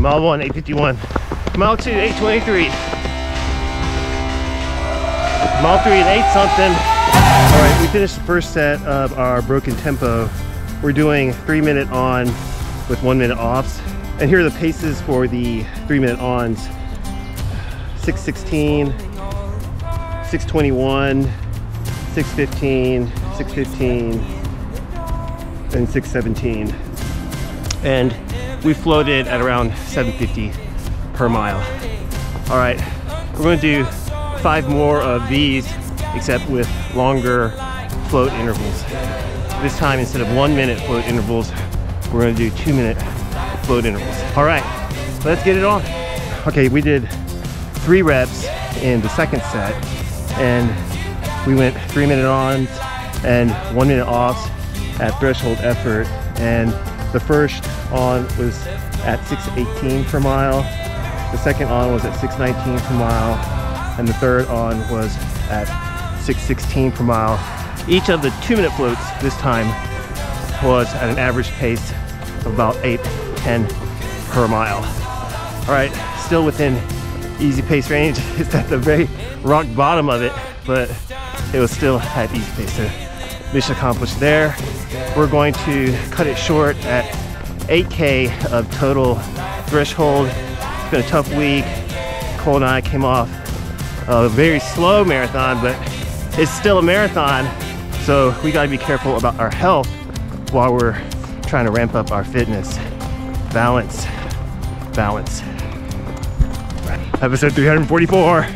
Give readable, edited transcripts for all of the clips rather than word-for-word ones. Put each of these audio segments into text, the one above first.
mile 1, 8:51. Mile 2, 8:23. Mile 3 at 8 something. All right, we finished the first set of our broken tempo. We're doing 3-minute on with 1-minute offs. And here are the paces for the 3-minute ons. 6:16, 6:21, 6:15, 6:15, and 6:17. And we floated at around 7:50 per mile. All right, we're going to do 5 more of these, except with longer float intervals. This time, instead of 1-minute float intervals, we're going to do 2-minute float intervals. All right, let's get it on. Okay, we did 3 reps in the second set, and we went 3-minute ons and 1-minute offs at threshold effort. And the first on was at 6:18 per mile, the second on was at 6:19 per mile, and the third on was at 6:16 per mile. Each of the 2-minute floats this time was at an average pace of about 8:10 per mile. All right, still within easy pace range. It's at the very rock bottom of it, but it was still at easy pace. So mission accomplished there. We're going to cut it short at 8K of total threshold. It's been a tough week. Cole and I came off a very slow marathon, but it's still a marathon. So we gotta be careful about our health while we're trying to ramp up our fitness. Balance, balance. Episode 344.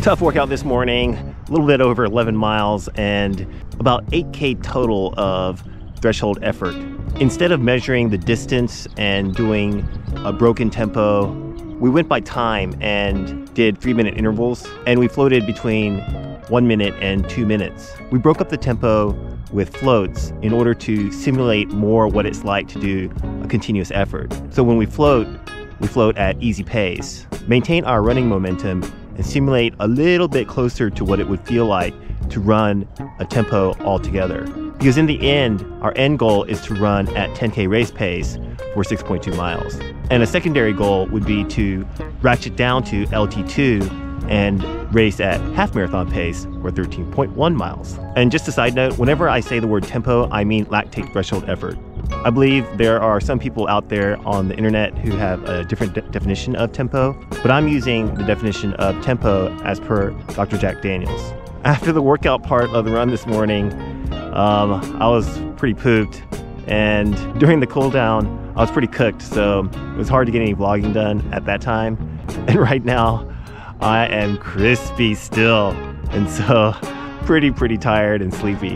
Tough workout this morning, a little bit over 11 miles and about 8K total of threshold effort. Instead of measuring the distance and doing a broken tempo, we went by time and did 3-minute intervals, and we floated between 1 minute and 2 minutes. We broke up the tempo with floats in order to simulate more what it's like to do a continuous effort. So when we float at easy pace, maintain our running momentum, and simulate a little bit closer to what it would feel like to run a tempo altogether. Because in the end, our end goal is to run at 10K race pace for 6.2 miles. And a secondary goal would be to ratchet down to LT2 and race at half marathon pace for 13.1 miles. And just a side note, whenever I say the word tempo, I mean lactate threshold effort. I believe there are some people out there on the internet who have a different definition of tempo, but I'm using the definition of tempo as per Dr. Jack Daniels. After the workout part of the run this morning, I was pretty pooped, and during the cool down, I was pretty cooked, so it was hard to get any vlogging done at that time. And right now, I am crispy still, and so pretty tired and sleepy.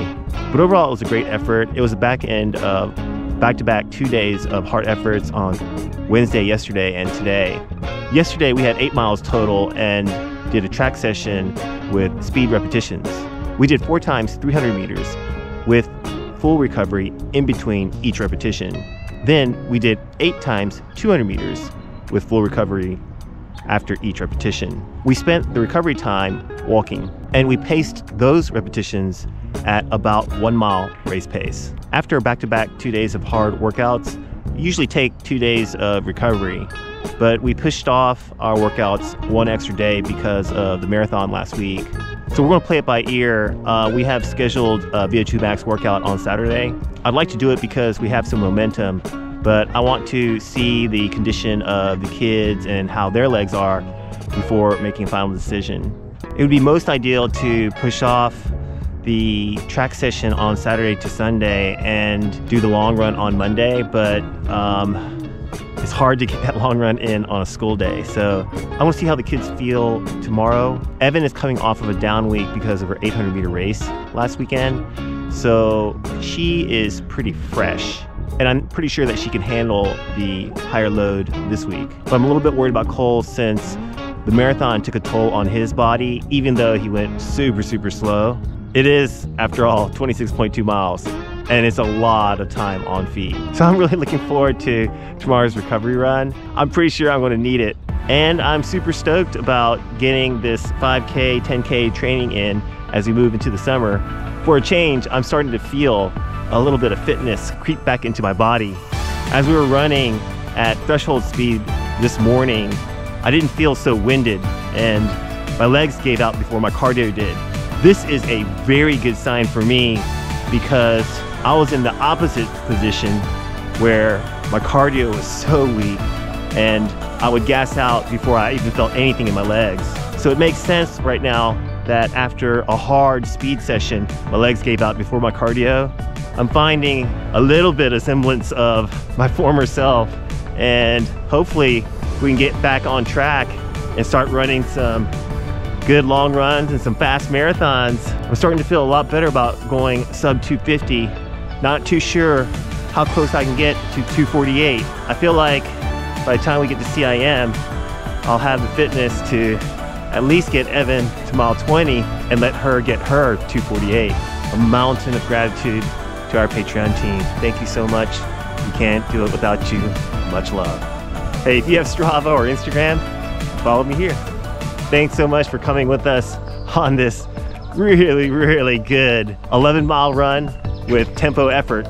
But overall, it was a great effort. It was the back end of back-to-back 2 days of hard efforts on Wednesday, yesterday, and today. Yesterday, we had 8 miles total and did a track session with speed repetitions. We did 4 times 300 meters with full recovery in between each repetition. Then we did 8 times 200 meters with full recovery after each repetition. We spent the recovery time walking, and we paced those repetitions at about 1 mile race pace. After back-to-back 2 days of hard workouts, we usually take 2 days of recovery, but we pushed off our workouts 1 extra day because of the marathon last week. So we're gonna play it by ear. We have scheduled a VO2 workout on Saturday. I'd like to do it because we have some momentum, but I want to see the condition of the kids and how their legs are before making a final decision. It would be most ideal to push off the track session on Saturday to Sunday and do the long run on Monday, but it's hard to get that long run in on a school day. So I want to see how the kids feel tomorrow. Evan is coming off of a down week because of her 800 meter race last weekend. So she is pretty fresh. and I'm pretty sure that she can handle the higher load this week. But I'm a little bit worried about Cole since the marathon took a toll on his body, even though he went super, super slow. It is, after all, 26.2 miles, and it's a lot of time on feet. So I'm really looking forward to tomorrow's recovery run. I'm pretty sure I'm going to need it. And I'm super stoked about getting this 5K, 10K training in as we move into the summer. For a change, I'm starting to feel a little bit of fitness creep back into my body. As we were running at threshold speed this morning, I didn't feel so winded, and my legs gave out before my cardio did. This is a very good sign for me because I was in the opposite position where my cardio was so weak and I would gas out before I even felt anything in my legs. So it makes sense right now that after a hard speed session, my legs gave out before my cardio. I'm finding a little bit of semblance of my former self, and hopefully we can get back on track and start running some good long runs and some fast marathons. I'm starting to feel a lot better about going sub 250. Not too sure how close I can get to 248. I feel like by the time we get to CIM, I'll have the fitness to at least get Evan to mile 20 and let her get her 248. A mountain of gratitude to our Patreon team. Thank you so much. We can't do it without you. Much love. Hey, if you have Strava or Instagram, follow me here. Thanks so much for coming with us on this really, really good 11-mile run with tempo effort.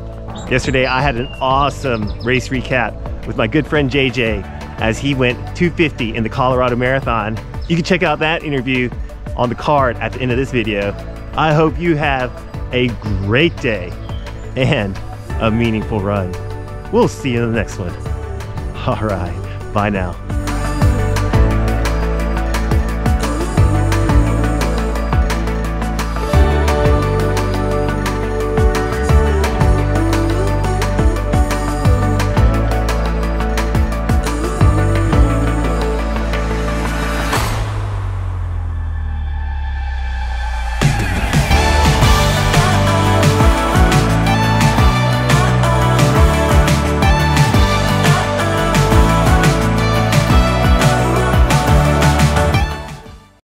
Yesterday, I had an awesome race recap with my good friend JJ as he went 250 in the Colorado Marathon. You can check out that interview on the card at the end of this video. I hope you have a great day and a meaningful run. We'll see you in the next one. All right, bye now.